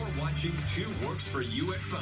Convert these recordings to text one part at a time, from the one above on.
You're watching 2 Works for You at 5.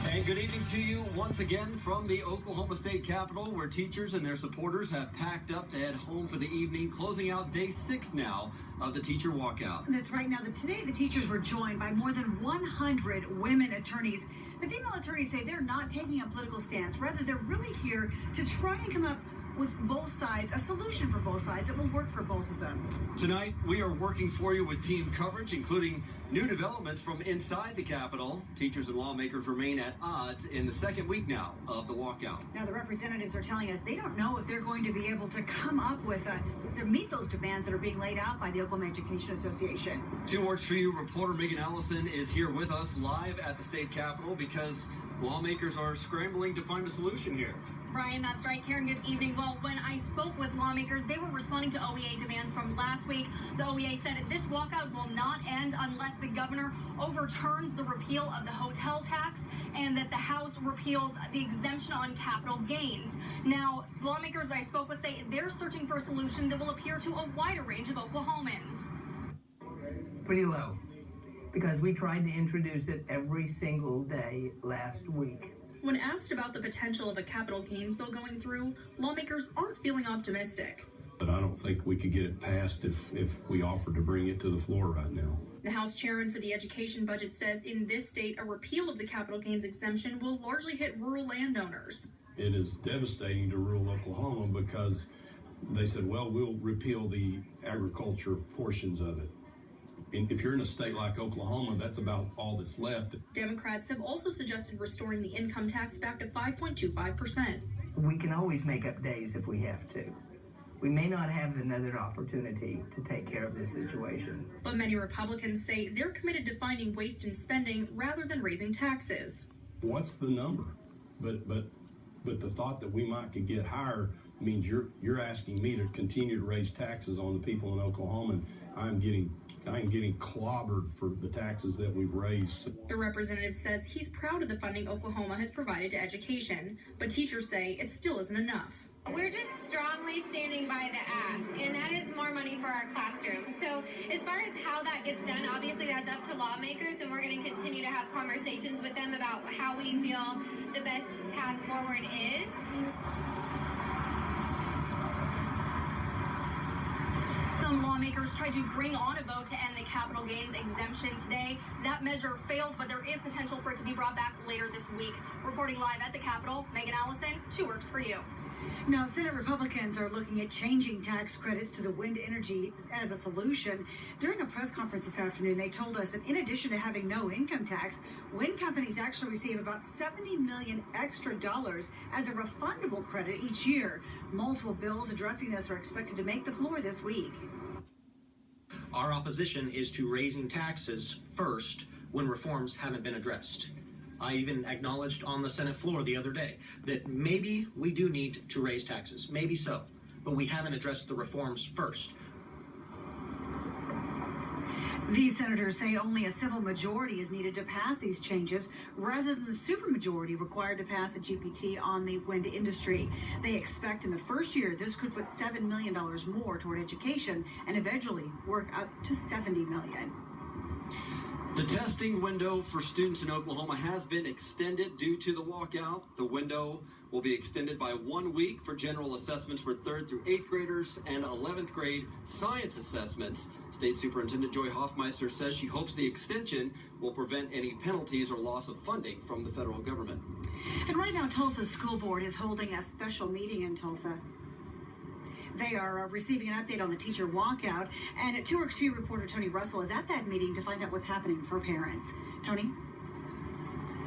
And good evening to you once again from the Oklahoma State Capitol, where teachers and their supporters have packed up to head home for the evening, closing out day 6 now of the teacher walkout. That's right. Now, today the teachers were joined by more than 100 women attorneys. The female attorneys say they're not taking a political stance. Rather, they're really here to try and come up with both sides, a solution for both sides that will work for both of them. Tonight, we are working for you with team coverage, including new developments from inside the Capitol. Teachers and lawmakers remain at odds in the second week now of the walkout. Now, the representatives are telling us they don't know if they're going to be able to come up with meet those demands that are being laid out by the Oklahoma Education Association. 2 Works for You reporter Megan Allison is here with us live at the state Capitol because lawmakers are scrambling to find a solution here. Brian, that's right. Karen, good evening. Well, when I spoke with lawmakers, they were responding to OEA demands from last week. The OEA said this walkout will not end unless the governor overturns the repeal of the hotel tax and that the House repeals the exemption on capital gains. Now, lawmakers I spoke with say they're searching for a solution that will appeal to a wider range of Oklahomans. Pretty low, because we tried to introduce it every single day last week. When asked about the potential of a capital gains bill going through, lawmakers aren't feeling optimistic. But I don't think we could get it passed if we offered to bring it to the floor right now. The House chairman for the education budget says in this state, a repeal of the capital gains exemption will largely hit rural landowners. It is devastating to rural Oklahoma because they said, well, we'll repeal the agriculture portions of it. And if you're in a state like Oklahoma, that's about all that's left. Democrats have also suggested restoring the income tax back to 5.25%. We can always make up days if we have to. We may not have another opportunity to take care of this situation. But many Republicans say they're committed to finding waste in spending rather than raising taxes. What's the number? But the thought that we might could get higher means you're asking me to continue to raise taxes on the people in Oklahoma, and I'm getting clobbered for the taxes that we've raised. The representative says he's proud of the funding Oklahoma has provided to education, but teachers say it still isn't enough. We're just strongly standing by the ask, and that is more money for our classroom. So as far as how that gets done, obviously that's up to lawmakers, and we're going to continue to have conversations with them about how we feel the best path forward is. Some lawmakers tried to bring on a vote to end the capital gains exemption today. That measure failed, but there is potential for it to be brought back later this week. Reporting live at the Capitol, Megan Allison, 2 Works for You. Now, Senate Republicans are looking at changing tax credits to the wind energy as a solution. During a press conference this afternoon, they told us that in addition to having no income tax, wind companies actually receive about $70 million extra dollars as a refundable credit each year. Multiple bills addressing this are expected to make the floor this week. Our opposition is to raising taxes first when reforms haven't been addressed. I even acknowledged on the Senate floor the other day that maybe we do need to raise taxes, maybe so, but we haven't addressed the reforms first. These senators say only a civil majority is needed to pass these changes rather than the supermajority required to pass a GPT on the wind industry. They expect in the first year this could put $7 million more toward education and eventually work up to $70 million. The testing window for students in Oklahoma has been extended due to the walkout. The window will be extended by 1 week for general assessments for 3rd through 8th graders and 11th grade science assessments. State Superintendent Joy Hoffmeister says she hopes the extension will prevent any penalties or loss of funding from the federal government. And right now, Tulsa School Board is holding a special meeting in Tulsa. They are receiving an update on the teacher walkout, and 2 Works for You reporter Tony Russell is at that meeting to find out what's happening for parents. Tony?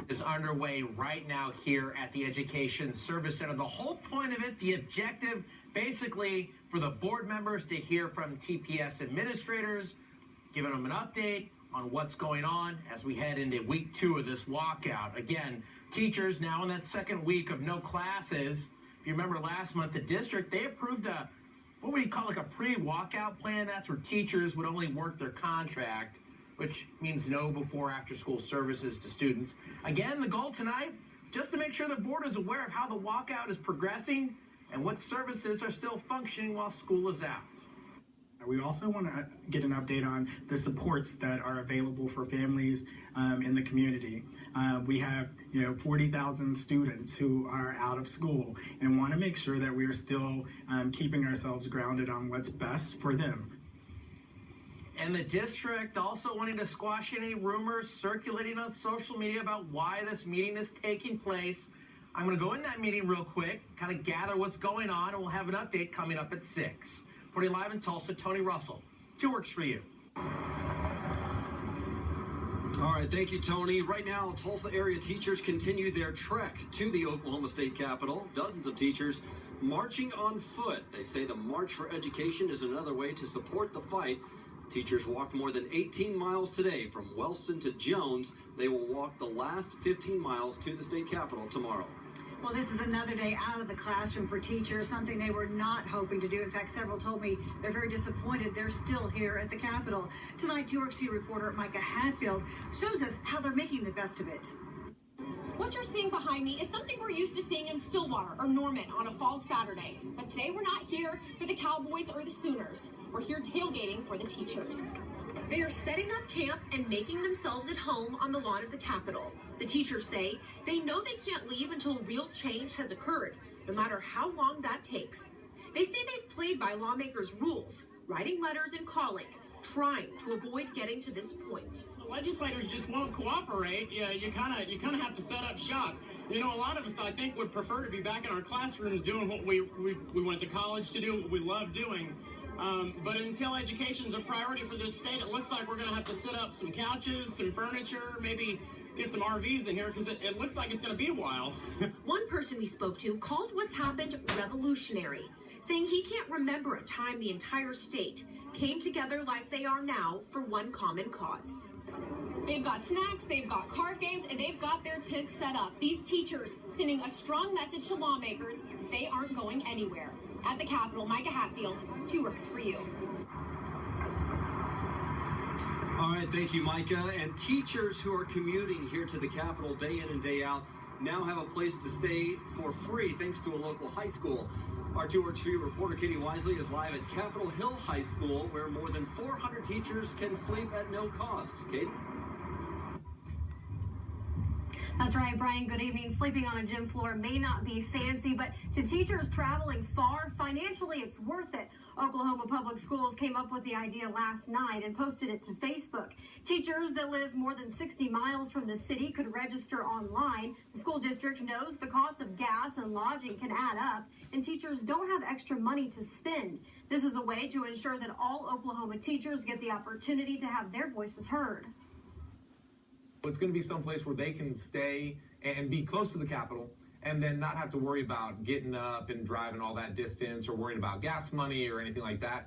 Is underway right now here at the Education Service Center. The whole point of it, the objective, basically for the board members to hear from TPS administrators, giving them an update on what's going on as we head into week 2 of this walkout. Again, teachers now in that second week of no classes. If you remember last month, the district, they approved a, what would you call like a pre-walkout plan? That's where teachers would only work their contract, which means no before after school services to students. Again, the goal tonight, just to make sure the board is aware of how the walkout is progressing and what services are still functioning while school is out. We also want to get an update on the supports that are available for families in the community. We have 40,000 students who are out of school and want to make sure that we are still keeping ourselves grounded on what's best for them. And the district also wanting to squash any rumors circulating on social media about why this meeting is taking place. I'm going to go in that meeting real quick, kind of gather what's going on, and we'll have an update coming up at 6. Reporting live in Tulsa, Tony Russell. 2 Works for You. All right, thank you, Tony. Right now, Tulsa area teachers continue their trek to the Oklahoma State Capitol. Dozens of teachers marching on foot. They say the March for Education is another way to support the fight. Teachers walked more than 18 miles today from Wellston to Jones. They will walk the last 15 miles to the state capitol tomorrow. Well, this is another day out of the classroom for teachers, something they were not hoping to do. In fact, several told me they're very disappointed they're still here at the Capitol. Tonight, 2 Works reporter Micah Hadfield shows us how they're making the best of it. What you're seeing behind me is something we're used to seeing in Stillwater or Norman on a fall Saturday. But today we're not here for the Cowboys or the Sooners. We're here tailgating for the teachers. They are setting up camp and making themselves at home on the lawn of the Capitol. The teachers say they know they can't leave until real change has occurred, no matter how long that takes. They say they've played by lawmakers' rules, writing letters and calling, trying to avoid getting to this point. The legislators just won't cooperate. You kind of have to set up shop. A lot of us, I think, would prefer to be back in our classrooms doing what we went to college to do, what we love doing. But until education's a priority for this state, it looks like we're going to have to set up some couches, some furniture, maybe get some RVs in here, because it looks like it's going to be a while. One person we spoke to called what's happened revolutionary, saying he can't remember a time the entire state came together like they are now for one common cause. They've got snacks, they've got card games, and they've got their tents set up. These teachers sending a strong message to lawmakers they aren't going anywhere. At the Capitol, Micah Hatfield, 2 Works for You. All right, thank you, Micah. And teachers who are commuting here to the Capitol day in and day out now have a place to stay for free thanks to a local high school. Our 2 Works for You reporter Katie Wisely is live at Capitol Hill High School, where more than 400 teachers can sleep at no cost. Katie? That's right, Brian. Good evening. Sleeping on a gym floor may not be fancy, but to teachers traveling far, financially it's worth it. Oklahoma Public Schools came up with the idea last night and posted it to Facebook. Teachers that live more than 60 miles from the city could register online. The school district knows the cost of gas and lodging can add up, and teachers don't have extra money to spend. This is a way to ensure that all Oklahoma teachers get the opportunity to have their voices heard. It's going to be someplace where they can stay and be close to the Capitol and then not have to worry about getting up and driving all that distance or worrying about gas money or anything like that.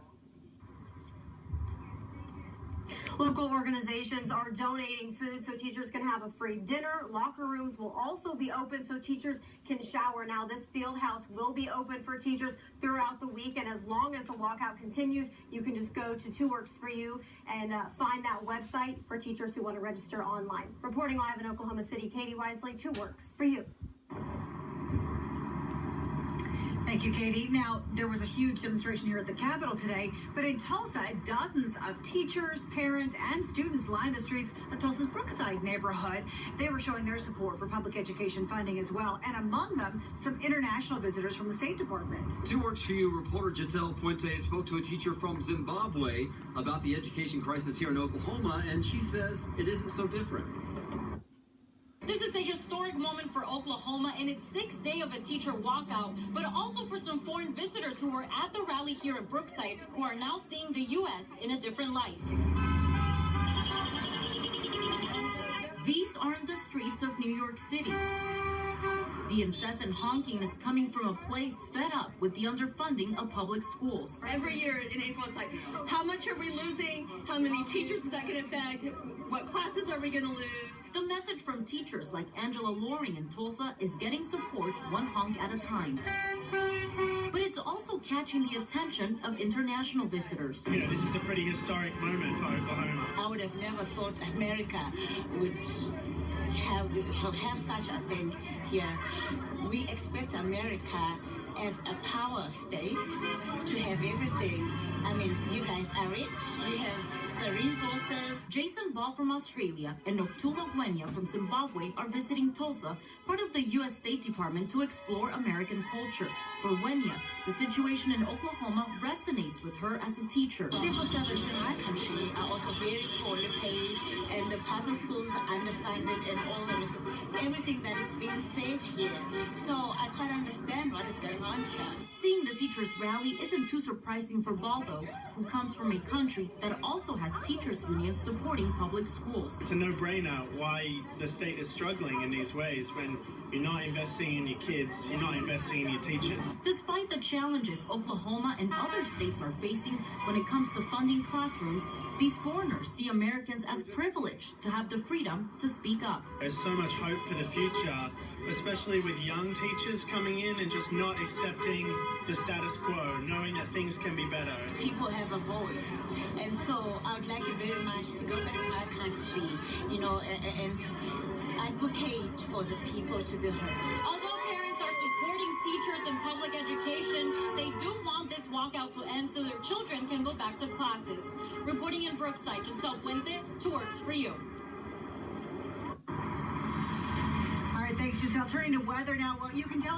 Local organizations are donating food so teachers can have a free dinner. Locker rooms will also be open so teachers can shower. Now, this field house will be open for teachers throughout the week, and as long as the walkout continues, you can just go to 2 Works for You and find that website for teachers who want to register online. Reporting live in Oklahoma City, Katie Wisely, 2 Works for You. Thank you, Katie. Now, there was a huge demonstration here at the Capitol today, but in Tulsa, dozens of teachers, parents, and students lined the streets of Tulsa's Brookside neighborhood. They were showing their support for public education funding as well, and among them, some international visitors from the State Department. 2 Works for You reporter Jatel Puente spoke to a teacher from Zimbabwe about the education crisis here in Oklahoma, and she says it isn't so different. This is a historic moment for Oklahoma and its 6th day of a teacher walkout, but also for some foreign visitors who were at the rally here in Brookside who are now seeing the U.S. in a different light. These aren't the streets of New York City. The incessant honking is coming from a place fed up with the underfunding of public schools. Every year in April, it's like, how much are we losing? How many teachers is that going to affect? What classes are we going to lose? The message from teachers like Angela Loring in Tulsa is getting support one honk at a time. But it's also catching the attention of international visitors. This is a pretty historic moment for Oklahoma. would have never thought America would have such a thing here. We expect America as a power state to have everything. I mean, you guys are rich, you have the resources. Jason Ball from Australia and Noktula Gwenya from Zimbabwe are visiting Tulsa, part of the U.S. State Department, to explore American culture. For Gwenya, the situation in Oklahoma resonates with her as a teacher. Civil servants in our country are also very poorly paid, and the public schools are underfunded, and all the rest of everything that is being said here. So I quite understand what is going on here. Seeing the teachers rally isn't too surprising for Ball, though, who comes from a country that also has teachers' unions supporting public schools. It's a no-brainer why the state is struggling in these ways. When you're not investing in your kids, you're not investing in your teachers. Despite the challenges Oklahoma and other states are facing when it comes to funding classrooms, these foreigners see Americans as privileged to have the freedom to speak up. There's so much hope for the future, especially with young teachers coming in and just not accepting the status quo, knowing that things can be better. People have a voice, and so I would like it very much to go back to our country, and advocate for the people to be heard. Although parents are supporting teachers in public education, they do want this walkout to end so their children can go back to classes. Reporting in Brookside, Giselle Puente, 2 Works for You. All right, thanks, Giselle. Turning to weather now. Well, you can tell